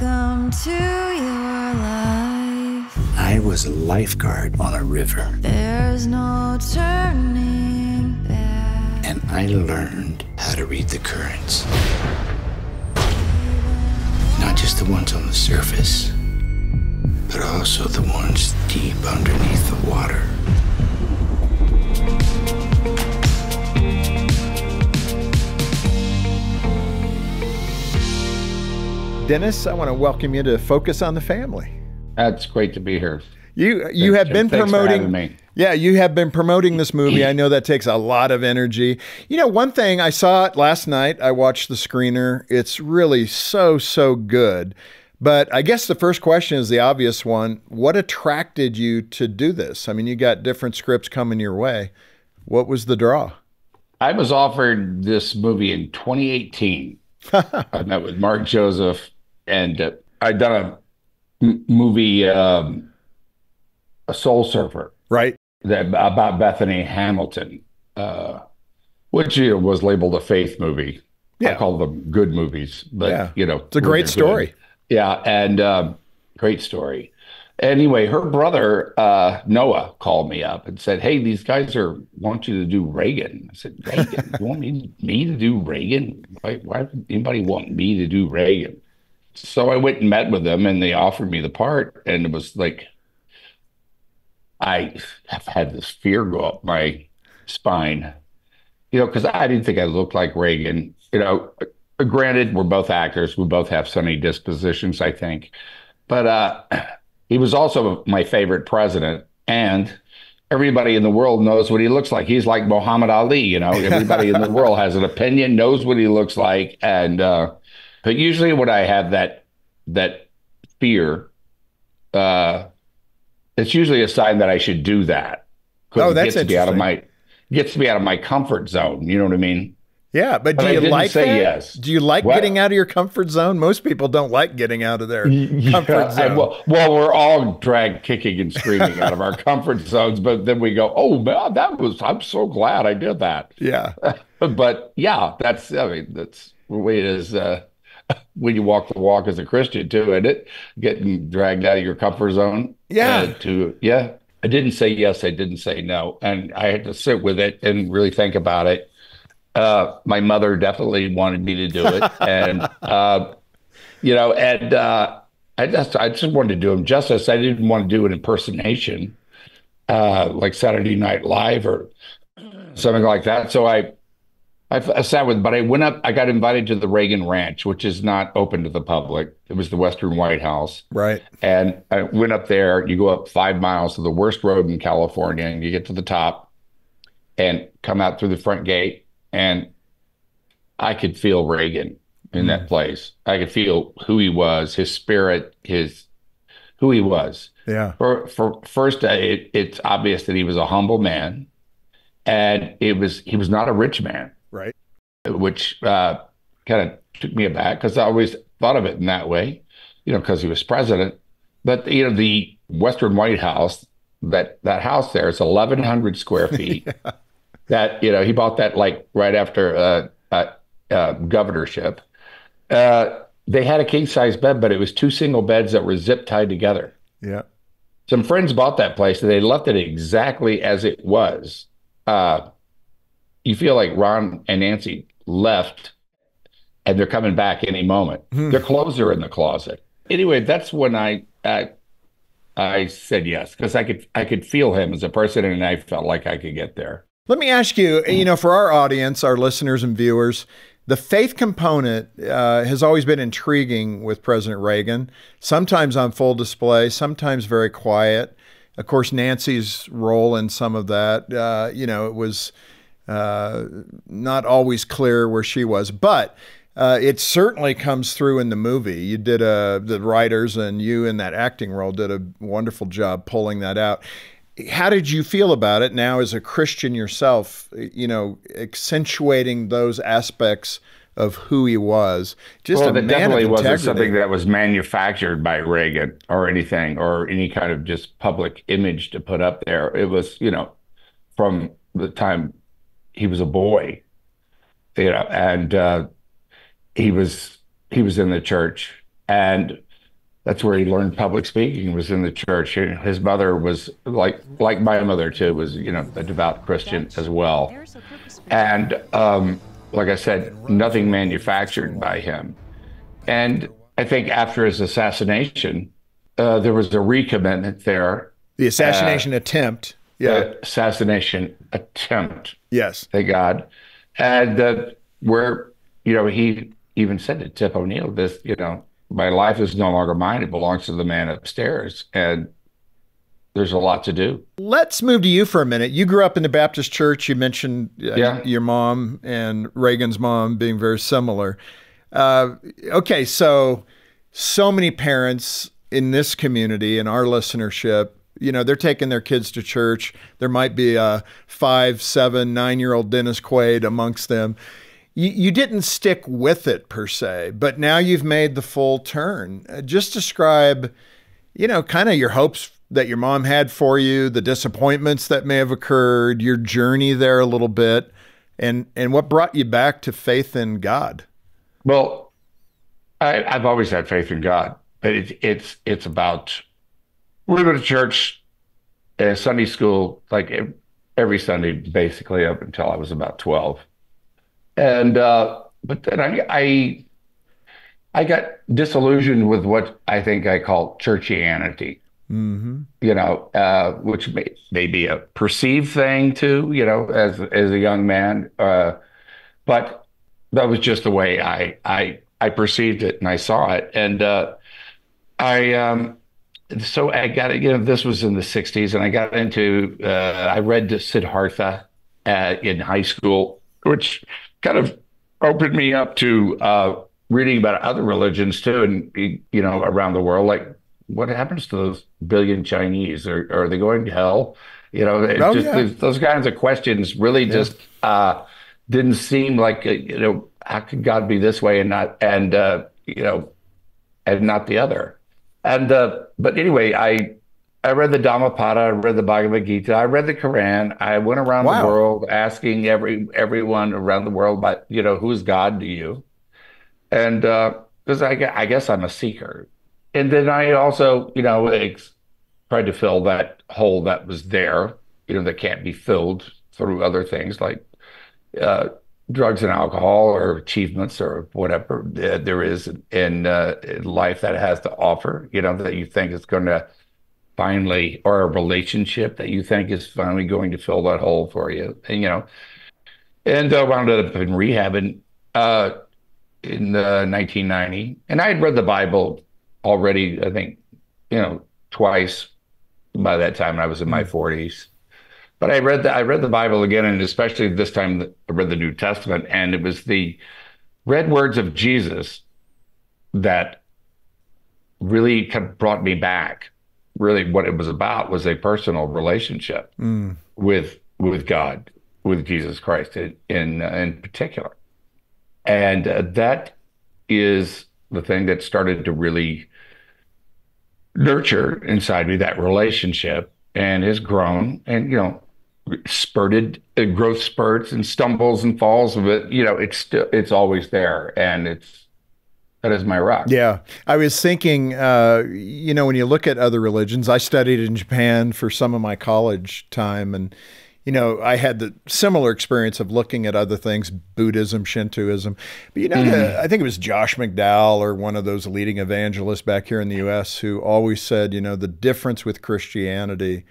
Welcome to your life. I was a lifeguard on a river. There's no turning back. And I learned how to read the currents. Not just the ones on the surface, but also the ones deep underneath the water. Dennis, I want to welcome you to Focus on the Family. That's great to be here. You have been promoting me. Yeah, you have been promoting this movie. I know that takes a lot of energy. You know, one thing, I saw it last night. I watched the screener. It's really so good. But I guess the first question is the obvious one. What attracted you to do this? I mean, you got different scripts coming your way. What was the draw? I was offered this movie in 2018. I met with Mark Joseph, and I'd done a movie, A Soul Surfer. Right. About Bethany Hamilton, which was labeled a faith movie. Yeah. I call them good movies, but yeah. It's a great story. Good. Yeah, and great story. Anyway, her brother Noah called me up and said, "Hey, these guys want you to do Reagan." I said, "Reagan? You want me to do Reagan? Why would anybody want me to do Reagan?" So I went and met with them, and they offered me the part, and it was like, I have had this fear go up my spine, because I didn't think I looked like Reagan. Granted, we're both actors. We both have sunny dispositions, I think. But he was also my favorite president. And everybody in the world knows what he looks like. He's like Muhammad Ali, Everybody in the world has an opinion, knows what he looks like. And but usually when I have that fear, it's usually a sign that I should do that. Oh, that's interesting. Gets me out of my comfort zone. You know what I mean? Yeah, but do you like that? Yes. Do you like getting out of your comfort zone? Most people don't like getting out of their comfort zone. Well, we're all dragged kicking and screaming out of our comfort zones, but then we go, "Oh man, I'm so glad I did that." Yeah. But yeah, that's the way it is when you walk the walk as a Christian too, isn't it? Getting dragged out of your comfort zone. Yeah. I didn't say yes, I didn't say no, and I had to sit with it and really think about it. My mother definitely wanted me to do it, and I just wanted to do him justice. I didn't want to do an impersonation, like Saturday Night Live or something like that. So I sat with, but I went up. I got invited to the Reagan Ranch, which is not open to the public. It was the Western White House, right? And I went up there. You go up 5 miles to the worst road in California, and you get to the top, and come out through the front gate. And I could feel Reagan in that place. I could feel who he was, his spirit, who he was. Yeah. For first, it's obvious that he was a humble man, and he was not a rich man, right? Which kind of took me aback because I always thought of it in that way, because he was president. But the Western White House, that house there is 1,100 square feet. Yeah. That, he bought that like right after governorship. They had a king size bed, but it was 2 single beds that were zip tied together. Yeah. Some friends bought that place and they left it exactly as it was. You feel like Ron and Nancy left and they're coming back any moment. Their clothes are in the closet. Anyway, that's when I said yes, because I could feel him as a person and I felt like I could get there. Let me ask you, for our audience, our listeners and viewers, the faith component has always been intriguing with President Reagan, sometimes on full display, sometimes very quiet. Of course, Nancy's role in some of that, it was not always clear where she was, but it certainly comes through in the movie. You did the writers and you in that acting role did a wonderful job pulling that out. How did you feel about it now as a Christian yourself, accentuating those aspects of who he was? Just a man of integrity. It definitely wasn't something that was manufactured by Reagan or anything, or any kind of just public image to put up there. It was, from the time he was a boy, and he was in the church. And That's where he learned public speaking, was in the church. His mother was like my mother too, was, a devout Christian as well. And like I said, nothing manufactured by him. And I think after his assassination, there was a recommitment there. The assassination attempt. Yeah. Assassination attempt. Yes. Thank God. And where, he even said to Tip O'Neill, this, my life is no longer mine. It belongs to the man upstairs. And there's a lot to do. Let's move to you for a minute. You grew up in the Baptist church. You mentioned your mom and Reagan's mom being very similar. Okay, so many parents in this community, in our listenership, they're taking their kids to church. There might be a 5, 7, 9-year-old Dennis Quaid amongst them. You didn't stick with it per se, but now you've made the full turn. Just describe, kind of your hopes that your mom had for you, the disappointments that may have occurred, your journey there a little bit, and what brought you back to faith in God. Well, I've always had faith in God, but it's about, we go to church, Sunday school, like every Sunday, basically up until I was about 12. And but then I got disillusioned with what I think I call churchianity, which may be a perceived thing too, as a young man. But that was just the way I perceived it and I saw it. And so I got, this was in the 60s, and I got into, I read Siddhartha in high school, which kind of opened me up to reading about other religions too, and around the world, like what happens to those billion Chinese? Are they going to hell? Those kinds of questions really just didn't seem like how could God be this way and not and not the other? And but anyway, I read the Dhammapada, I read the Bhagavad Gita, I read the Quran. I went around the world asking everyone around the world about, who's God to you? And because I guess I'm a seeker. And then I also, tried to fill that hole that was there, that can't be filled through other things like drugs and alcohol or achievements or whatever there is in life that has to offer, that you think is going to finally, or a relationship that you think is finally going to fill that hole for you. And wound up in rehab in 1990. And I had read the Bible already, I think, twice by that time. I was in my 40s. But I read the Bible again, and especially this time I read the New Testament, and it was the red words of Jesus that really kind of brought me back. Really, what it was about was a personal relationship with God, with Jesus Christ in particular, and that is the thing that started to really nurture inside me, that relationship, and has grown, and spurted growth spurts and stumbles and falls of it. It's always there, and that is my rock. Yeah. I was thinking, when you look at other religions, I studied in Japan for some of my college time, and I had the similar experience of looking at other things, Buddhism, Shintoism. But I think it was Josh McDowell or one of those leading evangelists back here in the U.S. who always said, the difference with Christianity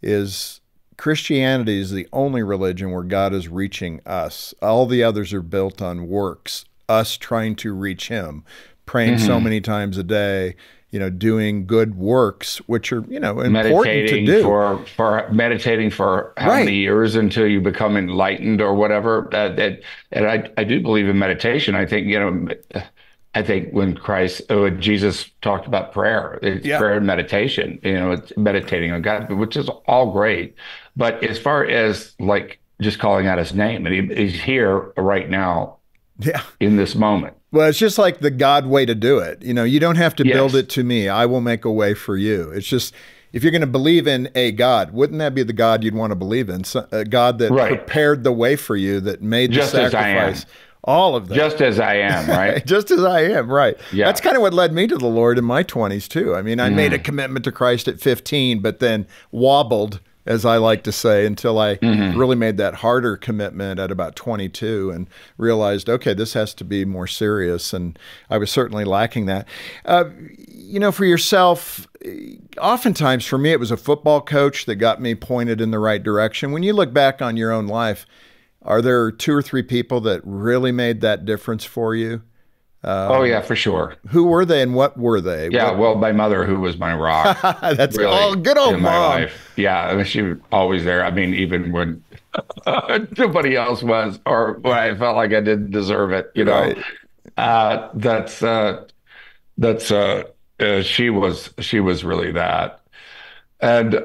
is the only religion where God is reaching us. All the others are built on works, us trying to reach him, praying so many times a day, doing good works, which are, important to do. For meditating for how many years until you become enlightened or whatever. And I do believe in meditation. I think, when Jesus talked about prayer, it's prayer and meditation, it's meditating on God, which is all great. But as far as like just calling out his name, and he's here right now in this moment. Well, it's just like the God way to do it. You don't have to build it to me. I will make a way for you. It's just, if you're going to believe in a God, wouldn't that be the God you'd want to believe in? A God that prepared the way for you, that made the sacrifice. All of that. Just as I am, right? Just as I am, right. Yeah. That's kind of what led me to the Lord in my 20s, too. I mean, I made a commitment to Christ at 15, but then wobbled, as I like to say, until I really made that harder commitment at about 22 and realized, okay, this has to be more serious. And I was certainly lacking that. For yourself, oftentimes for me, it was a football coach that got me pointed in the right direction. When you look back on your own life, are there 2 or 3 people that really made that difference for you? Oh, yeah, for sure. Who were they and what were they? Yeah, well, my mother, who was my rock. That's really, all good old in my mom. life. Yeah, I mean, she was always there. I mean, even when nobody else was, or when I felt like I didn't deserve it, Right. She was really that. And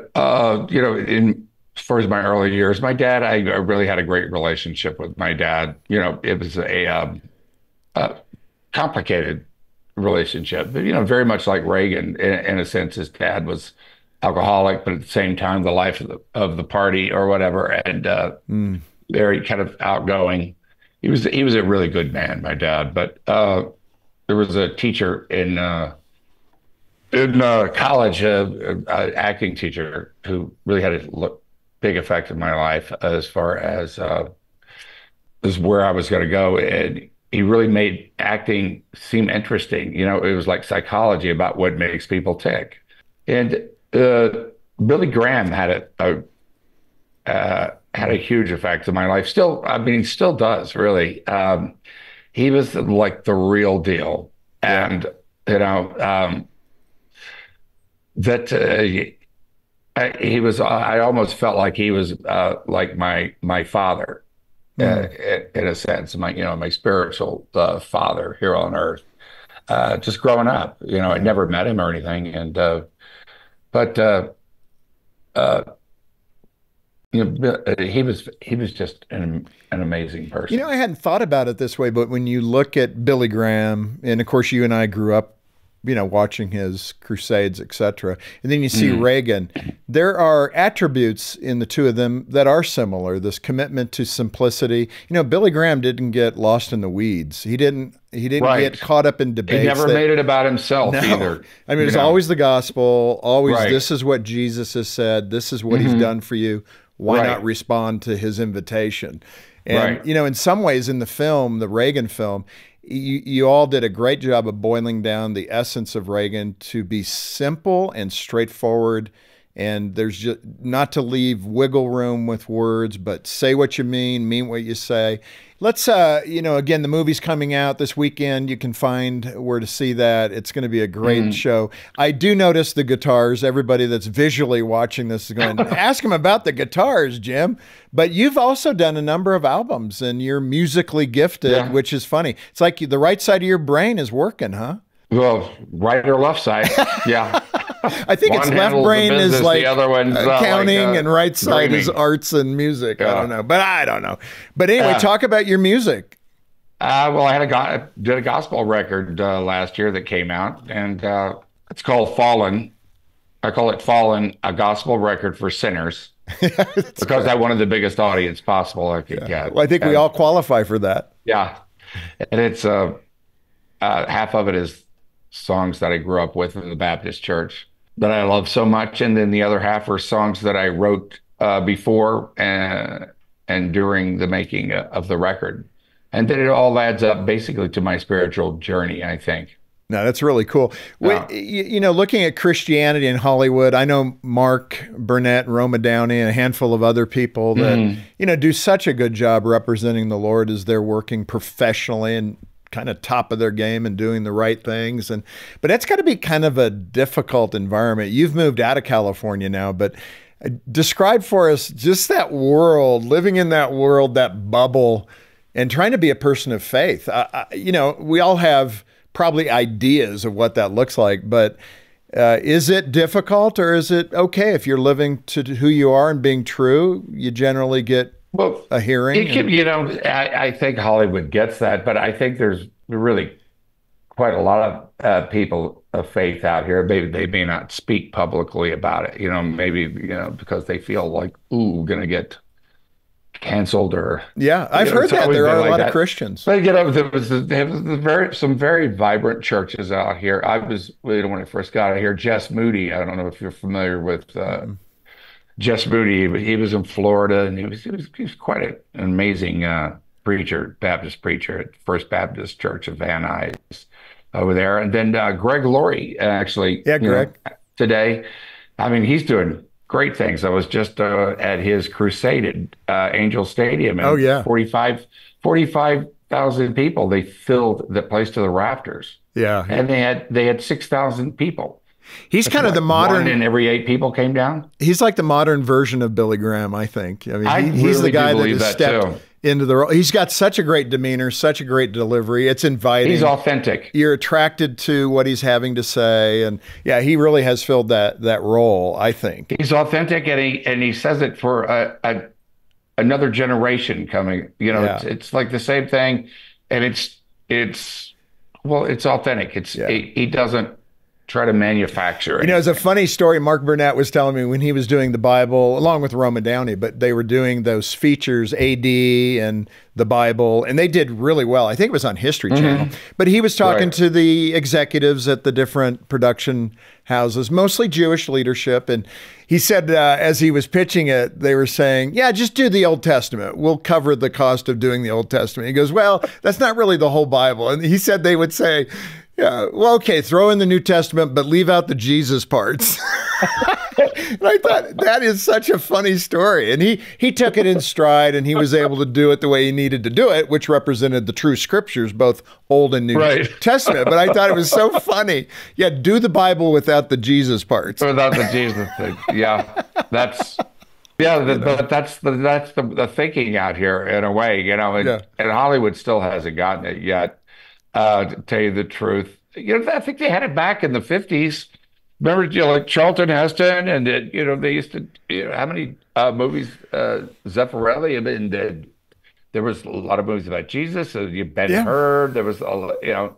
as far as my early years, my dad, I really had a great relationship with my dad. It was a complicated relationship, but, very much like Reagan, in a sense. His dad was alcoholic, but at the same time, the life of the party or whatever, and very kind of outgoing. He was a really good man, my dad. But there was a teacher in college, an acting teacher, who really had a big effect in my life as far as where I was going to go. And he really made acting seem interesting. It was like psychology about what makes people tick. And Billy Graham had a huge effect on my life. Still, I mean, still does, really. He was like the real deal. And, he was, I almost felt like he was like my father. In a sense, my spiritual father here on earth. Just growing up, I never met him or anything, and he was just an amazing person. I hadn't thought about it this way, but when you look at Billy Graham, and of course you and I grew up, watching his crusades, etc. And then you see Reagan. There are attributes in the two of them that are similar. This commitment to simplicity. Billy Graham didn't get lost in the weeds. He didn't Right. get caught up in debates. He never made it about himself No. either. I mean, it's always the gospel. Always, Right. this is what Jesus has said. This is what he's done for you. Why Right. not respond to his invitation? And, Right. in some ways in the film, the Reagan film, you all did a great job of boiling down the essence of Reagan to be simple and straightforward. And there's just not to leave wiggle room with words, but say what you mean what you say. Let's, again, the movie's coming out this weekend. You can find where to see that. It's going to be a great show. I do notice the guitars. Everybody that's visually watching this is going, ask him about the guitars, Jim. But you've also done a number of albums, and you're musically gifted, which is funny. It's like the right side of your brain is working, huh? Well, right or left side, yeah. I think it's One left handles the brain is business, like the other one's accounting, and right side is dreaming. arts and music. I Yeah. don't know, but I don't know. But anyway, talk about your music. Well, I did a gospel record last year that came out, and it's called Fallen. I call it Fallen, a gospel record for sinners, because I wanted the biggest audience possible I could get. Well, I think we all qualify for that. Yeah, and it's half of it is songs that I grew up with in the Baptist church that I love so much, and then the other half are songs that I wrote before and during the making of the record. And then it all adds up basically to my spiritual journey, I think. No, that's really cool. Yeah. Looking at Christianity in Hollywood, I know Mark Burnett and Roma Downey and a handful of other people that, do such a good job representing the Lord as they're working professionally and kind of top of their game and doing the right things. But that's got to be kind of a difficult environment. You've moved out of California now, but describe for us just that world, living in that world, that bubble, and trying to be a person of faith. We all have probably ideas of what that looks like, but is it difficult, or is it okay if you're living to who you are and being true? You generally get a hearing. I think Hollywood gets that, but I think there's really quite a lot of people of faith out here. Maybe they may not speak publicly about it, maybe because they feel like, going to get canceled or Yeah, I've you know, heard it's that always there been are a like lot of that. Christians. But you know, there was some very vibrant churches out here. I was you know, when I first got out here, Jess Moody. I don't know if you're familiar with Mm-mm. Jess Moody, but he was in Florida, and he was quite an amazing preacher, Baptist preacher at First Baptist Church of Van Nuys over there. And then Greg Laurie, actually, Yeah, you know, Greg. today, I mean, he's doing great things. I was just at his crusade at Angel Stadium, Oh and yeah, 45,000 people. They filled the place to the rafters, yeah. and they had 6,000 people. He's That's kind of the what, one modern. in every eight people came down. He's like the modern version of Billy Graham, I think. I mean, I he's the really do guy that believe has that stepped too. into the role. He's got such a great demeanor, such a great delivery. It's inviting. He's authentic. You're attracted to what he's having to say, and yeah, he really has filled that role, I think. He's authentic, and he says it for another generation coming. You know, Yeah, it's like the same thing, and it's well, it's authentic. yeah. He doesn't try to manufacture You know, it's a anything. funny story. Mark Burnett was telling me when he was doing the Bible, along with Roma Downey, but they were doing those features, AD and the Bible, and they did really well. I think it was on History Channel. But he was talking Right. to the executives at the different production houses, mostly Jewish leadership. And he said, as he was pitching it, they were saying, yeah, just do the Old Testament. We'll cover the cost of doing the Old Testament. He goes, well, that's not really the whole Bible. And he said they would say, yeah, well, okay, throw in the New Testament, but leave out the Jesus parts. And I thought that is such a funny story. And he took it in stride, and he was able to do it the way he needed to do it, which represented the true scriptures, both Old and New Right. Testament. But I thought it was so funny. Yeah, do the Bible without the Jesus parts. Without the Jesus thing. Yeah, that's yeah, but that's the thinking out here in a way, you know, Yeah. and Hollywood still hasn't gotten it yet. To tell you the truth, you know, I think they had it back in the 50s. Remember, you know, like Charlton Heston, and you know, they used to, you know, how many movies Zeffirelli, and there was a lot of movies about Jesus. You Ben Yeah. Hur. There was you know,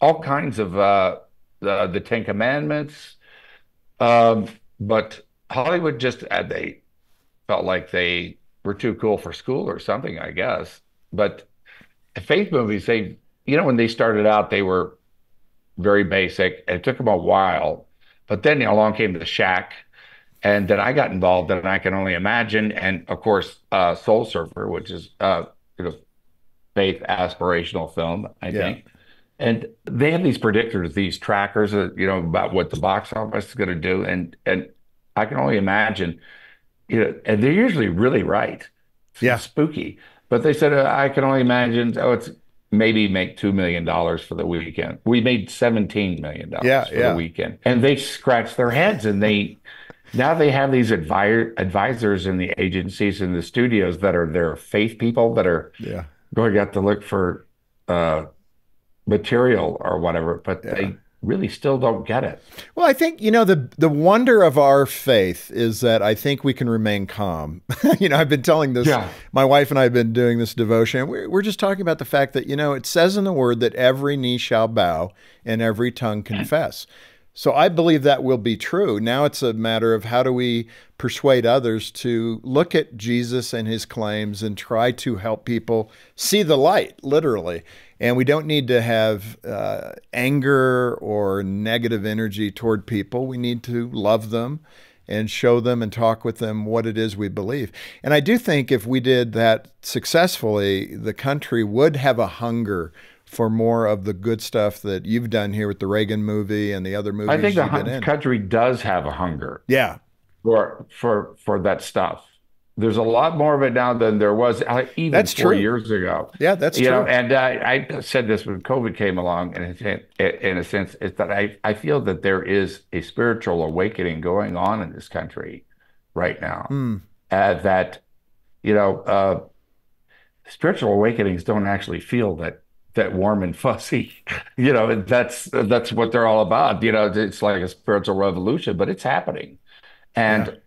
all kinds of the Ten Commandments. But Hollywood just they felt like they were too cool for school or something, I guess. But faith movies, they, you know, when they started out, they were very basic. It took them a while, but then along came The Shack, and then I got involved in I Can Only Imagine, and of course, Soul Surfer, which is you know, faith aspirational film, I Yeah. think. And they have these predictors, these trackers, you know, about what the box office is going to do, and I Can Only Imagine, you know, and they're usually really right. Yeah. It's spooky, but they said I can only imagine. Oh, it's maybe make $2 million for the weekend. We made $17 million Yeah, for yeah. the weekend, and they scratched their heads, and now they have these advisors in the agencies and the studios that are their faith people that are Yeah. going out to look for material or whatever, but Yeah. they really still don't get it. Well, I think, you know, the wonder of our faith is that I think we can remain calm. You know, I've been telling this, Yeah. my wife and I have been doing this devotion. We're just talking about the fact that, you know, it says in the word that every knee shall bow and every tongue confess. So I believe that will be true. Now it's a matter of how do we persuade others to look at Jesus and his claims and try to help people see the light, literally. And we don't need to have anger or negative energy toward people. We need to love them and show them and talk with them what it is we believe. And I do think if we did that successfully, the country would have a hunger for more of the good stuff that you've done here with the Reagan movie and the other movies I think you've been the in. country does have a hunger Yeah, for that stuff. There's a lot more of it now than there was even That's 4 true. years ago. yeah, that's You true. know, and I said this when COVID came along, and in a sense, is that I feel that there is a spiritual awakening going on in this country right now. Hmm. That, you know, spiritual awakenings don't actually feel that warm and fuzzy. You know, that's what they're all about. You know, it's like a spiritual revolution, but it's happening, and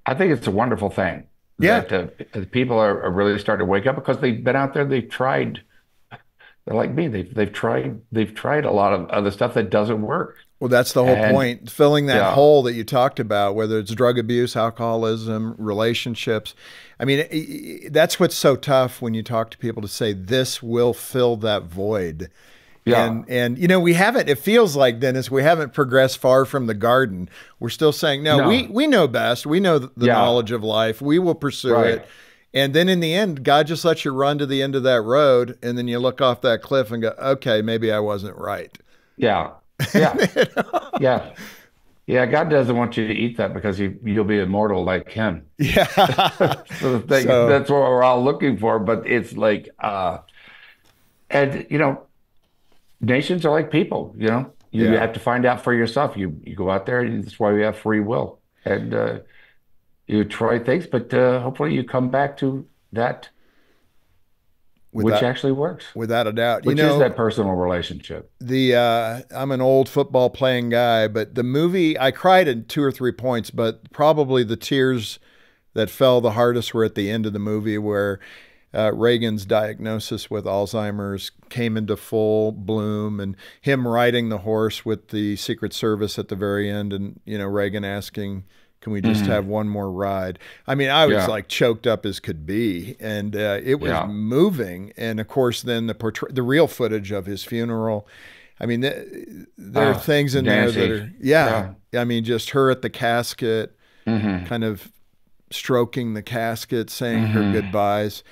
I think it's a wonderful thing. Yeah. That people are really starting to wake up because they've been out there, they've tried They're like me. They've tried a lot of other stuff that doesn't work. Well, that's the whole And point, filling that yeah, hole that you talked about, whether it's drug abuse, alcoholism, relationships. I mean, that's what's so tough when you talk to people to say this will fill that void. yeah, And you know, we haven't, it feels like, Dennis, we haven't progressed far from the garden. We're still saying, no, no, we know best. We know the yeah, knowledge of life. We will pursue right, it. And then in the end, God just lets you run to the end of that road. And then you look off that cliff and go, okay, maybe I wasn't right. yeah, yeah, yeah, yeah. God doesn't want you to eat that because you'll be immortal like Him. Yeah. So the thing, So, that's what we're all looking for. But it's like, and nations are like people. You yeah. have to find out for yourself. You go out there, and that's why we have free will, and you try things, but hopefully you come back to that which Without actually works, without a doubt. You which is know, that personal relationship. the I'm an old football playing guy, but the movie I cried at 2 or 3 points, but probably the tears that fell the hardest were at the end of the movie where Reagan's diagnosis with Alzheimer's came into full bloom, and him riding the horse with the Secret Service at the very end, and Reagan asking, "Can we just Hmm. have one more ride?" I mean, I was Yeah, like choked up as could be, and it was yeah. moving. And of course, then the real footage of his funeral. I mean, there are things in there that Nancy. are, yeah. Yeah. I mean, just her at the casket, Hmm. kind of stroking the casket, saying her Hmm. goodbyes.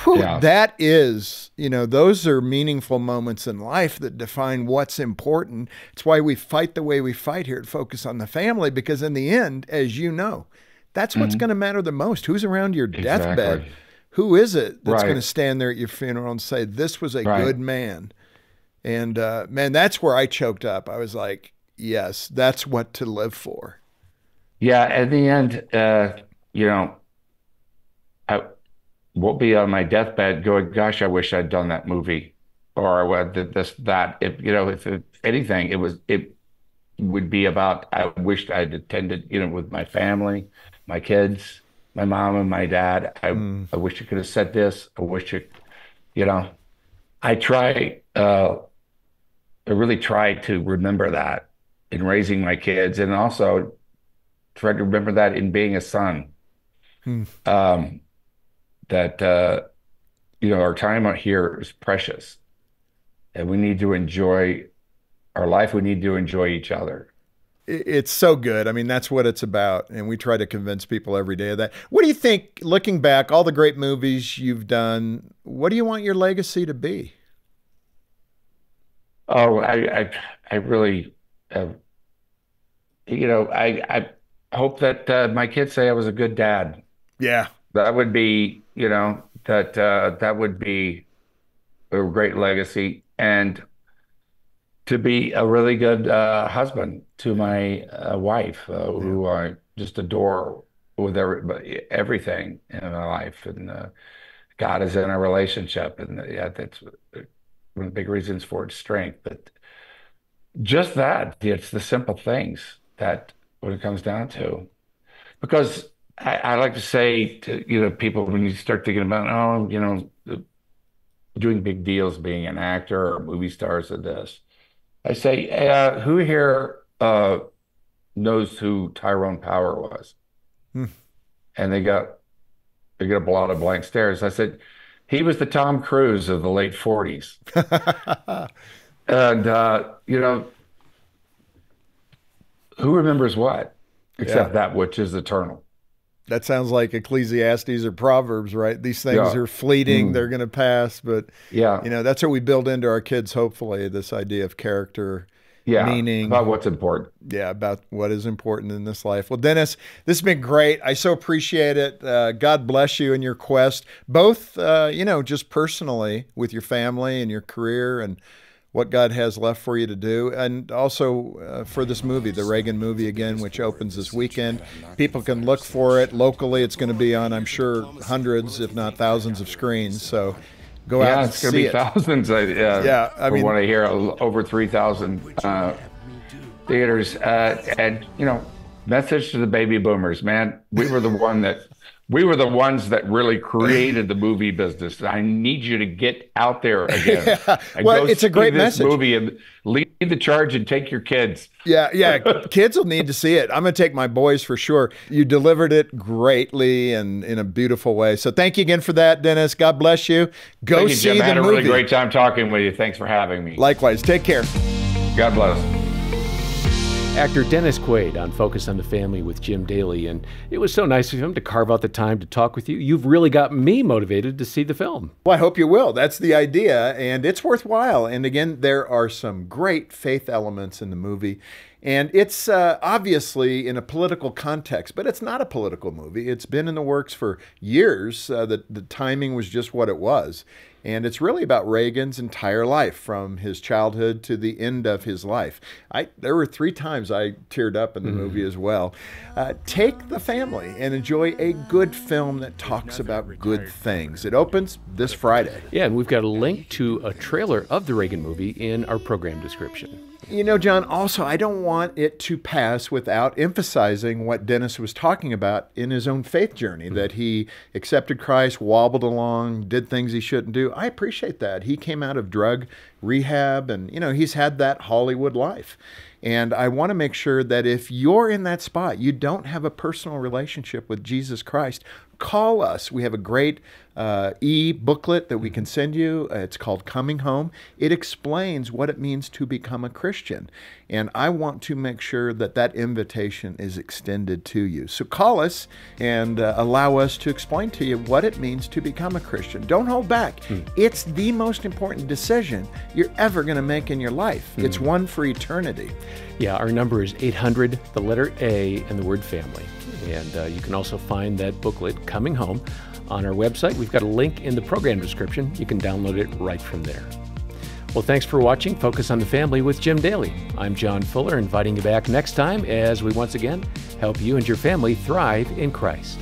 Whew, Yeah. that is, those are meaningful moments in life that define what's important. It's why we fight the way we fight here to focus on the family, because in the end, as you know, that's what's Hmm. going to matter the most. Who's around your deathbed? Exactly. Who is it that's going to Right. stand there at your funeral and say, this was a Right. good man? And man, that's where I choked up. I was like, yes, that's what to live for. Yeah. At the end, I won't be on my deathbed going, "Gosh, I wish I'd done that movie," or "I did this, that." If anything, it would be about, I wished I'd attended, with my family, my kids, my mom and my dad. Mm. I wish I could have said this. I wish it, you know, I try, I really try to remember that in raising my kids, and also try to remember that in being a son. Hmm. Um, that, our time out here is precious, and we need to enjoy our life. We need to enjoy each other. It's so good. I mean, that's what it's about. And we try to convince people every day of that. What do you think, looking back, all the great movies you've done, what do you want your legacy to be? Oh, I really, uh, I hope that my kids say I was a good dad. Yeah. That would be, that would be a great legacy, and to be a really good husband to my wife, Yeah. who I just adore with everything in my life, and God is in a relationship, and yeah, that's one of the big reasons for its strength. But just that, it's the simple things that what it comes down to. Because I like to say to people, when you start thinking about, oh, doing big deals, being an actor or movie stars of this, I say, who here knows who Tyrone Power was? Hmm. And they got a lot of blank stares. I said, he was the Tom Cruise of the late 40s. And who remembers what? Yeah. Except that which is eternal. That sounds like Ecclesiastes or Proverbs, right? These things Yeah. are fleeting, Mm. they're going to pass, but Yeah. that's what we build into our kids, hopefully, this idea of character, Yeah. meaning, About what's important. yeah, about what is important in this life. Well, Dennis, this has been great. I so appreciate it. God bless you in your quest, both, just personally with your family and your career and what God has left for you to do. And also for this movie, the Reagan movie again, which opens this weekend. People can look for it locally. It's going to be on, I'm sure, hundreds, if not thousands of screens. So go out Yeah, and it's going to see be it. thousands. Yeah, I from mean, what I hear, over 3,000 theaters. And, message to the baby boomers, man. We were the one that we were the ones that really created the movie business. I need you to get out there again. Yeah. Well, it's a great message. Movie and lead the charge and take your kids. Yeah. Kids will need to see it. I'm going to take my boys for sure. You delivered it greatly and in a beautiful way. So thank you again for that, Dennis. God bless you. Go Thank you, see Jim. the I had movie. a really great time talking with you. Thanks for having me. Likewise. Take care. God bless. Actor Dennis Quaid on Focus on the Family with Jim Daly, and it was so nice of him to carve out the time to talk with you. You've really got me motivated to see the film. Well, I hope you will. That's the idea, and it's worthwhile. And again, there are some great faith elements in the movie. And it's obviously in a political context, but it's not a political movie. It's been in the works for years. The timing was just what it was. And it's really about Reagan's entire life, from his childhood to the end of his life. There were 3 times I teared up in the movie as well. Take the family and enjoy a good film that talks about good things. It opens this Friday. Yeah, and we've got a link to a trailer of the Reagan movie in our program description. You know, John, also, I don't want it to pass without emphasizing what Dennis was talking about in his own faith journey, that he accepted Christ, wobbled along, did things he shouldn't do. I appreciate that. He came out of drug rehab and, he's had that Hollywood life. And I want to make sure that if you're in that spot, you don't have a personal relationship with Jesus Christ, call us. We have a great e-booklet that we can send you. It's called Coming Home. It explains what it means to become a Christian. And I want to make sure that that invitation is extended to you. So call us and allow us to explain to you what it means to become a Christian. Don't hold back. It's the most important decision you're ever going to make in your life. It's one for eternity. Yeah, our number is 800, the letter A, and the word family. And you can also find that booklet, Coming Home, on our website. We've got a link in the program description. You can download it right from there. Well, thanks for watching Focus on the Family with Jim Daly. I'm John Fuller, inviting you back next time as we once again help you and your family thrive in Christ.